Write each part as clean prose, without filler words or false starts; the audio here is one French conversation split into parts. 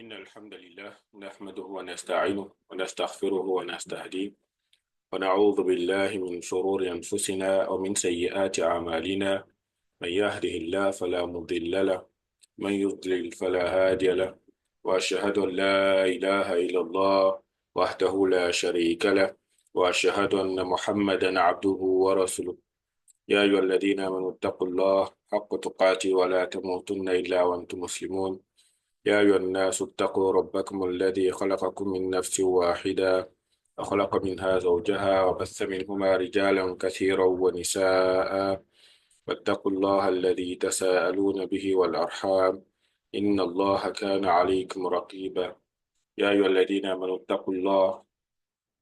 إن الحمد لله نحمده ونستعينه ونستغفره ونستهديه ونعوذ بالله من شرور أنفسنا ومن سيئات أعمالنا. من يهده الله فلا مضل له، من يضلل فلا هادي له. وأشهد أن لا إله إلا الله وحده لا شريك له، وأشهد أن محمدا عبده ورسوله. يا أيها الذين آمنوا اتقوا الله حق تقاته ولا تموتن إلا وأنتم مسلمون. يا أيها الناس اتقوا ربكم الذي خلقكم من نفس واحدة وخلق منها زوجها وبث منهما رجالا كثيرا ونساء. واتقوا الله الذي تساءلون به والأرحام، إن الله كان عليكم رقيبا. يا أيها الذين آمنوا اتقوا الله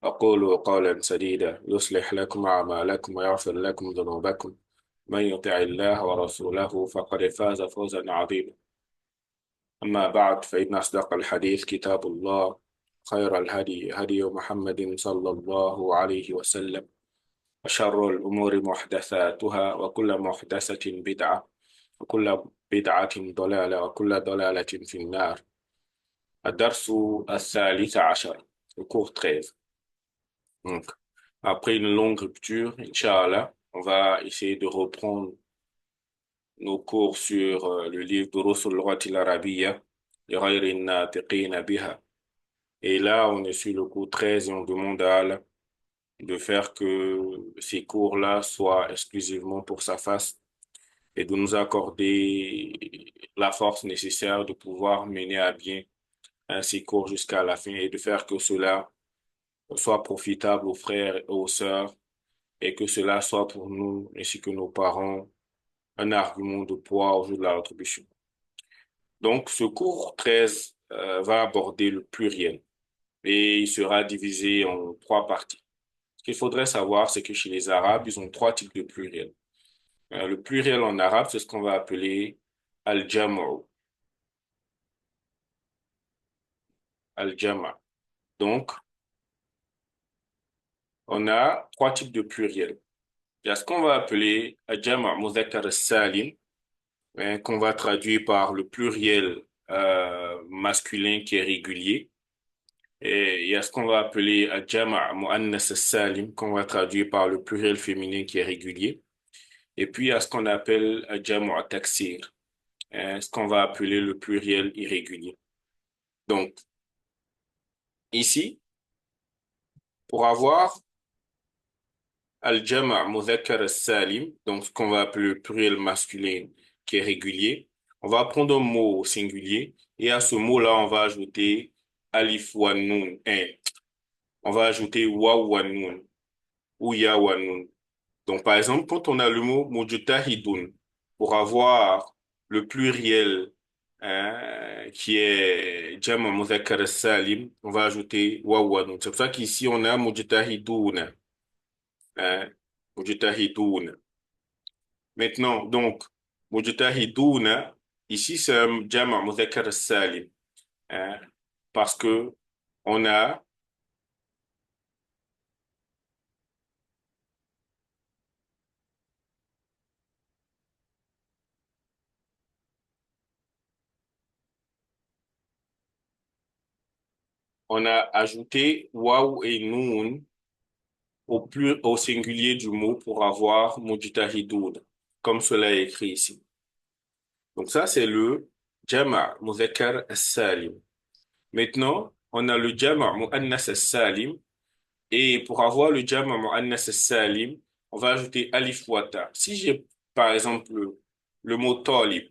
أقولوا قولا سديدا يصلح لكم أعمالكم ويغفر لكم ذنوبكم. من يطع الله ورسوله فقد فاز فوزا عظيما. أما بعد فإن أصدق الحديث كتاب الله، خير الهدي هدي محمد صلى الله عليه وسلم، وشر الأمور محدثاتها وكل محدثة بدعة وكل بدعة ضلالة وكل ضلالة في النار. الدرس الثالث عشر، le cours 13. Donc, après une longue rupture, Inch'Allah, on va essayer de reprendre nos cours sur le livre دروس اللغة العربية لغير الناطقين بها. Et là, on est sur le cours 13 et on demande à Allah de faire que ces cours-là soient exclusivement pour sa face et de nous accorder la force nécessaire de pouvoir mener à bien ces cours jusqu'à la fin et de faire que cela soit profitable aux frères et aux sœurs et que cela soit pour nous ainsi que nos parents un argument de poids au jour de la rétribution. Donc, ce cours 13 va aborder le pluriel et il sera divisé en trois parties. Ce qu'il faudrait savoir, c'est que chez les Arabes, ils ont trois types de pluriel. Le pluriel en arabe, c'est ce qu'on va appeler al-jam'u, al-jama'. Donc, on a trois types de pluriel. Il y a ce qu'on va appeler al-jama' mudhakkar salim, qu'on va traduire par le pluriel masculin qui est régulier. Et il y a ce qu'on va appeler al-jama' muannas salim, qu'on va traduire par le pluriel féminin qui est régulier. Et puis, il y a ce qu'on appelle al-jama' taksir, ce qu'on va appeler le pluriel irrégulier. Donc, ici, pour avoir al-jama' mudhakkar salim, donc ce qu'on va appeler le pluriel masculin qui est régulier, on va prendre un mot au singulier et à ce mot-là, on va ajouter alif wa nun, on va ajouter waw wa nun ou ya wa nun. Donc, par exemple, quand on a le mot mujtahidun, pour avoir le pluriel qui est jama' mudhakkar salim, on va ajouter waw wa nun. C'est pour ça qu'ici, on a mujtahiduna. Hein, mujtahiduna. Maintenant, donc, mujtahiduna, ici, c'est un jama' mudhakkar salim. Hein, parce que on a, on a ajouté waw et nun au singulier du mot pour avoir mujtahidun, comme cela est écrit ici. Donc ça, c'est le jama' mudhakkar salim. Maintenant, on a le jama' muannas salim et pour avoir le jama' muannas salim, on va ajouter alif wa ta. Si j'ai par exemple le mot talib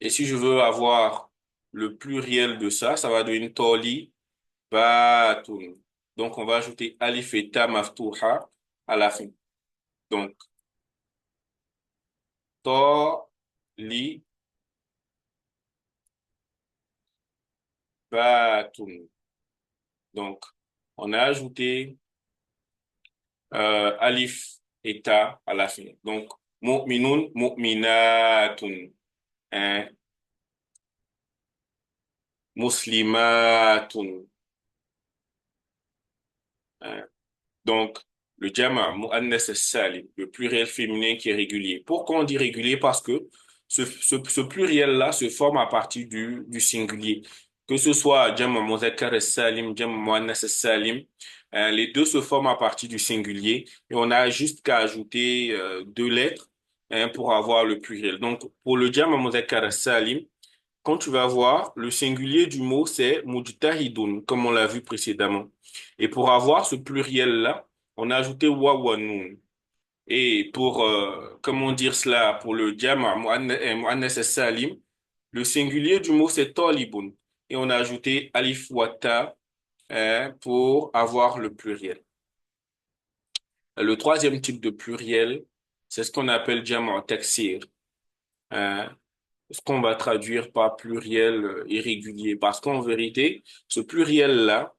et si je veux avoir le pluriel de ça, ça va devenir tali batun. Donc on va ajouter alif et ta maftuha à la fin. Donc to, li, batun. Donc, on a ajouté alif et ta à la fin. Donc, mu'minun, mu'minatun. Hein? Muslimatun. Hein? Donc, le jama' mu'annas salim, le pluriel féminin qui est régulier. Pourquoi on dit régulier? Parce que Ce pluriel-là se forme à partir du singulier. Que ce soit Jam' Muzakkar Salim, Jam' Muannas Salim, les deux se forment à partir du singulier et on a juste qu'à ajouter deux lettres pour avoir le pluriel. Donc, pour le Jam' Muzakkar Salim, quand tu vas voir, le singulier du mot, c'est mujtahidun, comme on l'a vu précédemment. Et pour avoir ce pluriel-là, on a ajouté wawanun. Et pour, comment dire cela, pour le jama' muannas salim, le singulier du mot, c'est talibun. Et on a ajouté alif wa ta, pour avoir le pluriel. Le troisième type de pluriel, c'est ce qu'on appelle jama' taksir. Hein, ce qu'on va traduire par pluriel irrégulier. Parce qu'en vérité, ce pluriel-là,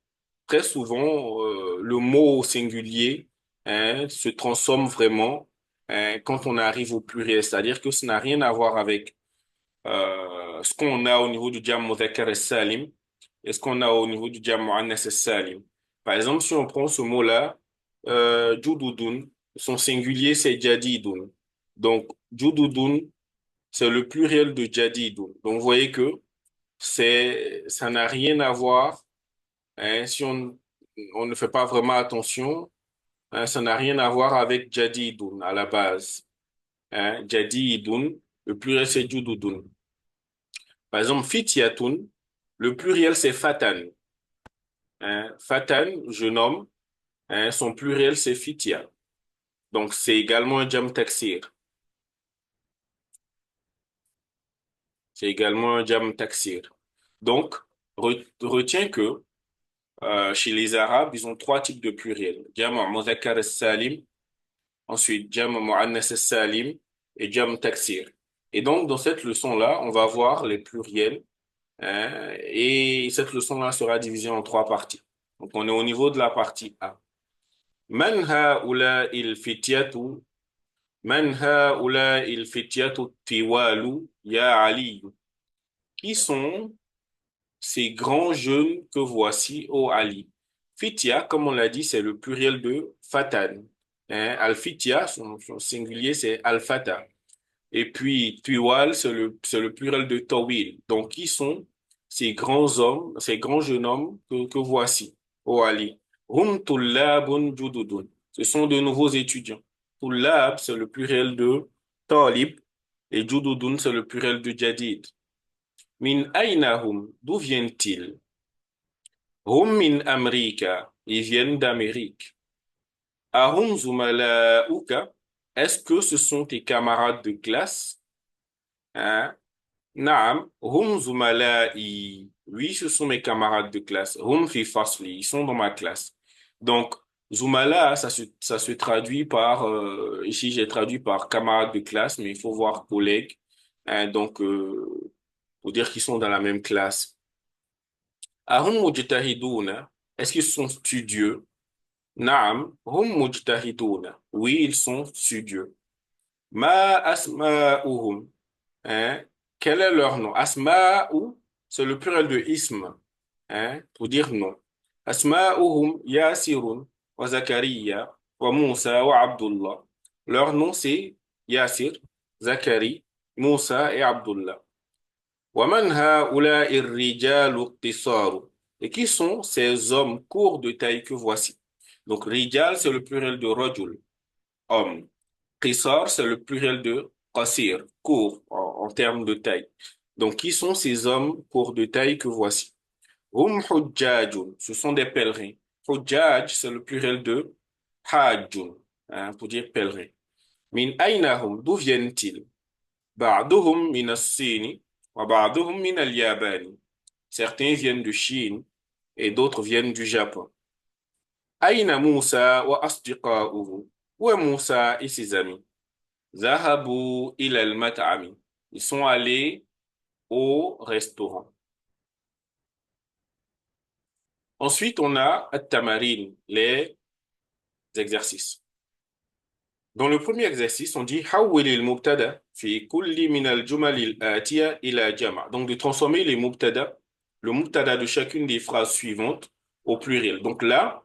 très souvent, le mot au singulier se transforme vraiment quand on arrive au pluriel. C'est-à-dire que ça n'a rien à voir avec ce qu'on a au niveau du jam' mudhakkar salim et ce qu'on a au niveau du jam' muannas salim. Par exemple, si on prend ce mot-là, jududun, son singulier, c'est jadidun. Donc, jududun, c'est le pluriel de jadidun. Donc, vous voyez que ça n'a rien à voir, si on ne fait pas vraiment attention, ça n'a rien à voir avec jadidun à la base. Jadidun, le pluriel c'est jududun. Par exemple, fityatun, le pluriel c'est fatan. Fatan, jeune homme, son pluriel c'est fitya. Donc, c'est également un jam taksir. C'est également un jam taksir. Donc, retiens que chez les Arabes, ils ont trois types de pluriels. Jam' muzakkar salim, ensuite jam' muannas salim et jam' taksir. Et donc, dans cette leçon-là, on va voir les pluriels, et cette leçon-là sera divisée en trois parties. Donc, on est au niveau de la partie A. Man ha'ula'i al-fityatu, man ha'ula'i al-fityatu tiwalu ya Ali. Qui sont ces grands jeunes que voici, ô Ali? Fitya, comme on l'a dit, c'est le pluriel de fatan. Al-fitya, son singulier, c'est al-fata. Et puis, tuwal, c'est le pluriel de tawil. Donc, qui sont ces grands hommes, ces grands jeunes hommes que voici, ô Ali? Hum tullabun jududun. Ce sont de nouveaux étudiants. Tullab, c'est le pluriel de talib. Et jududun, c'est le pluriel de jadid. Min aynahum, d'où viennent-ils? Hum min Amrika, ils viennent d'Amérique. Ahum zumalauka, est-ce que ce sont tes camarades de classe? Hein? Naam, hum zumalai, oui, ce sont mes camarades de classe. Hum fi fasli, ils sont dans ma classe. Donc, zumala, ça se traduit par, ici j'ai traduit par camarade de classe, mais il faut voir collègue. Donc, pour dire qu'ils sont dans la même classe. Ahum mujtahiduna, est-ce qu'ils sont studieux? Naam, hum mujtahiduna. Oui, ils sont studieux. Ma asma'uhum. Hein? Quel est leur nom? Asma'u, c'est le pluriel de ism, pour dire nom. Asma'uhum Yasirun wa Zakaria wa Musa wa Abdullah. Leur nom c'est Yasir, Zakari, Musa et Abdullah. وَمَنْ هَؤُلَاءِ الرِّجَالُ اقْتِصَارُ. Et qui sont ces hommes courts de taille que voici? Donc, rijal, c'est le pluriel de rajul, homme. Qisar, c'est le pluriel de qasir, court, en termes de taille. Donc, qui sont ces hommes courts de taille que voici? Hum hujjajun, ce sont des pèlerins. Hujjaj, c'est le pluriel de hajjun, pour dire pèlerin. Min aynahum, d'où viennent-ils? Ba'duhum min as-Sini wa ba'duhum min al-Yabani. Certains viennent de Chine et d'autres viennent du Japon. Aïna Moussa wa asdiqa'uhu. Où est Moussa et ses amis? Zahabu ila al-mat'ami. Ils sont allés au restaurant. Ensuite, on a at-tamarin, les exercices. Dans le premier exercice, on dit hawwil al-mubtada fi kulli min al-jumal al-atiya ila jama'. Donc de transformer les mubtada, le mubtada de chacune des phrases suivantes au pluriel. Donc là,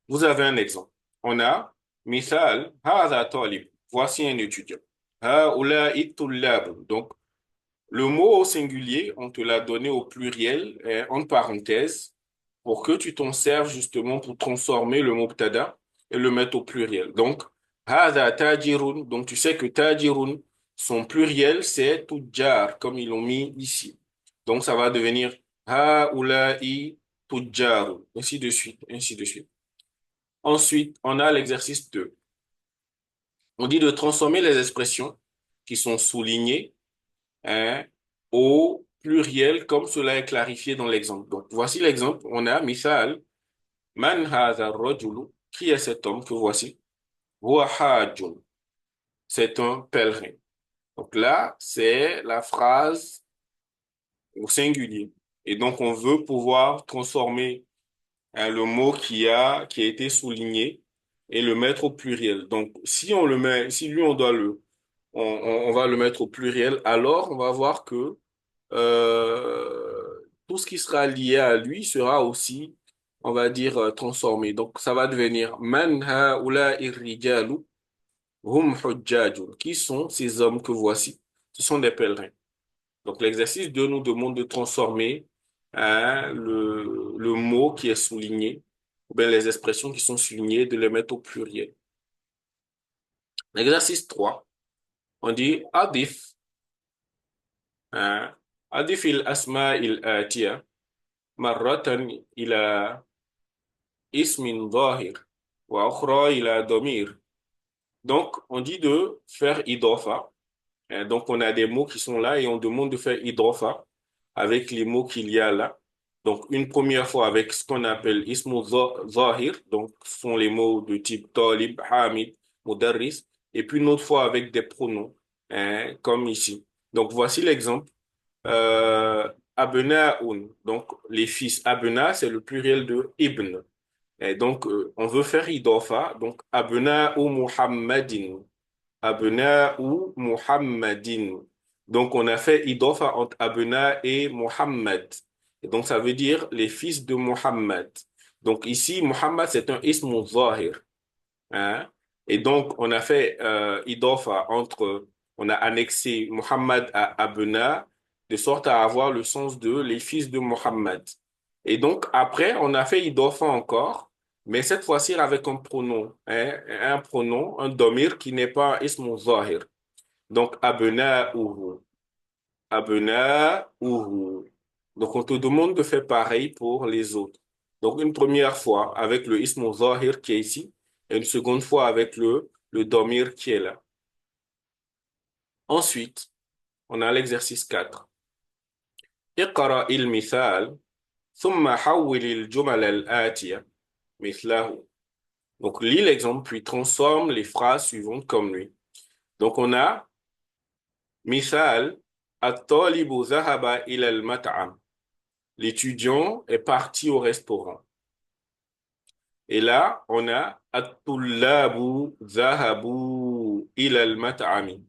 vous avez un exemple. On a misal hadha talib. Voici un étudiant. Haula'i tullab. Donc Le mot au singulier, on te l'a donné au pluriel, entre parenthèses, pour que tu t'en serves justement pour transformer le mubtada et le mettre au pluriel. Donc, hada tajirun. Donc, tu sais que tajirun, son pluriel, c'est tujjar, comme ils l'ont mis ici. Donc, ça va devenir haula'i tujjarun, ainsi de suite, ainsi de suite. Ensuite, on a l'exercice 2. On dit de transformer les expressions qui sont soulignées, hein, au pluriel comme cela est clarifié dans l'exemple. Donc, voici l'exemple. On a misal, man hadha rajulu, qui est cet homme que voici? Huwa hajjun, c'est un pèlerin. Donc là, c'est la phrase au singulier. Et donc, on veut pouvoir transformer, hein, le mot qui a été souligné et le mettre au pluriel. Donc, si on le met, si lui, on doit on va le mettre au pluriel, alors on va voir que tout ce qui sera lié à lui sera aussi, on va dire, transformé. Donc, ça va devenir Man haula'i rijalu hum hujjajun. Qui sont ces hommes que voici? Ce sont des pèlerins. Donc, l'exercice 2 nous demande de transformer, hein, le mot qui est souligné, ou bien les expressions qui sont soulignées, de les mettre au pluriel. L'exercice 3 on dit adif, hein, adif il asma il atiya marratan ila ismin zahir wa ukhra ila domir. Donc, on dit de faire idofa. Donc, on a des mots qui sont là et on demande de faire idofa avec les mots qu'il y a là. Donc, une première fois avec ce qu'on appelle ismu zahir. Donc, ce sont les mots de type talib, hamid, mudarris. Et puis, une autre fois avec des pronoms, hein, comme ici. Donc, voici l'exemple. Abna'un. Donc, les fils. Abna, c'est le pluriel de ibn. Et donc, on veut faire idofa. Donc, abna'u Muhammadin. Abna'u Muhammadin. Donc, on a fait idofa entre Abna et Muhammad. Et donc, ça veut dire les fils de Muhammad. Donc, ici, Muhammad, c'est un ism zahir. Hein? Et donc, on a fait idofa entre, on a annexé Muhammad à Abna, de sorte à avoir le sens de les fils de Muhammad. Et donc, après, on a fait idofa encore, mais cette fois-ci avec un pronom, hein, un pronom, un domir qui n'est pas un ism zahir. Donc, Abna'uhu, Abna'uhu. Donc, on te demande de faire pareil pour les autres. Donc, une première fois avec le ism zahir qui est ici, et une seconde fois avec le domir qui est là. Ensuite, on a l'exercice 4. اقرأ المثال ثم حول الجمل الآتية مثله. Donc, lis l'exemple, puis transforme les phrases suivantes comme lui. Donc, on a مثال الطالب ذهب إلى المطعم. L'étudiant est parti au restaurant. Et là, on a الطلاب ذهبوا إلى المطعم.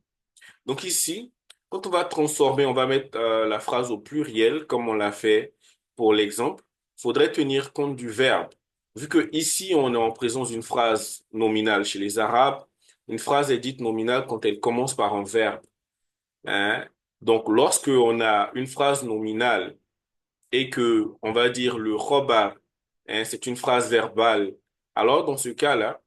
Donc ici, quand on va transformer, on va mettre la phrase au pluriel, comme on l'a fait pour l'exemple. Il faudrait tenir compte du verbe. Vu que ici, on est en présence d'une phrase nominale chez les Arabes, une phrase est dite nominale quand elle commence par un verbe. Hein? Donc, lorsque on a une phrase nominale et que on va dire le khobar, hein, c'est une phrase verbale, alors dans ce cas-là,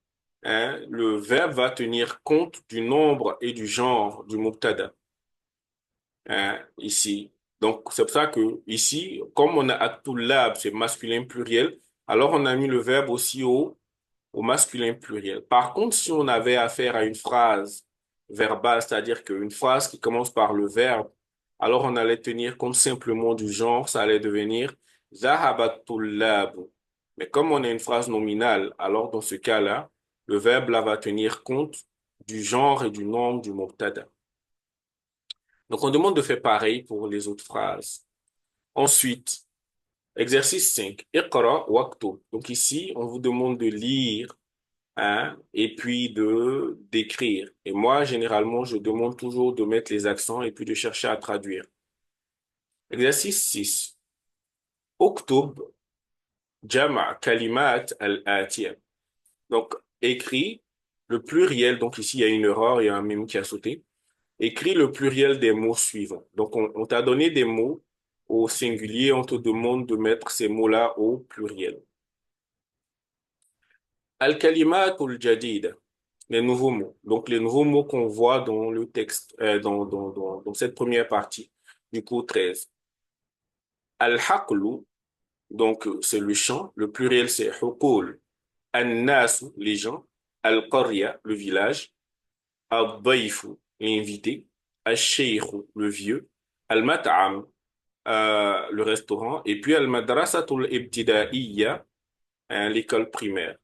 hein, le verbe va tenir compte du nombre et du genre du mubtada, hein, ici. Donc, c'est pour ça que ici, comme on a at-tullab, c'est masculin pluriel, alors on a mis le verbe aussi au masculin pluriel. Par contre, si on avait affaire à une phrase verbale, c'est-à-dire qu'une phrase qui commence par le verbe, alors on allait tenir compte simplement du genre, ça allait devenir zahabat tullab. Mais comme on a une phrase nominale, alors dans ce cas-là, le verbe là va tenir compte du genre et du nombre du mubtada. Donc on demande de faire pareil pour les autres phrases. Ensuite, exercice 5. Iqra waktub. Donc ici, on vous demande de lire, hein, et puis de d'écrire. Et moi, généralement, je demande toujours de mettre les accents et puis de chercher à traduire. Exercice 6. Uktub jama' kalimat al-atiya. Donc, écrit le pluriel. Donc ici, il y a une erreur, il y a un mime qui a sauté. Écris le pluriel des mots suivants. Donc, on t'a donné des mots au singulier, on te demande de mettre ces mots-là au pluriel. Al-kalimatul jadida, les nouveaux mots. Donc, les nouveaux mots qu'on voit dans le texte, dans cette première partie du cours 13. Al-haqlu, donc c'est le champ. Le pluriel, c'est hukul. An-nasu, les gens. Al-qarya, le village. Al-dayfu, l'invité. Al-sheikhu, le vieux. Al-mat'am, le restaurant. Et puis al-madrasatul ibtidaiya, l'école primaire.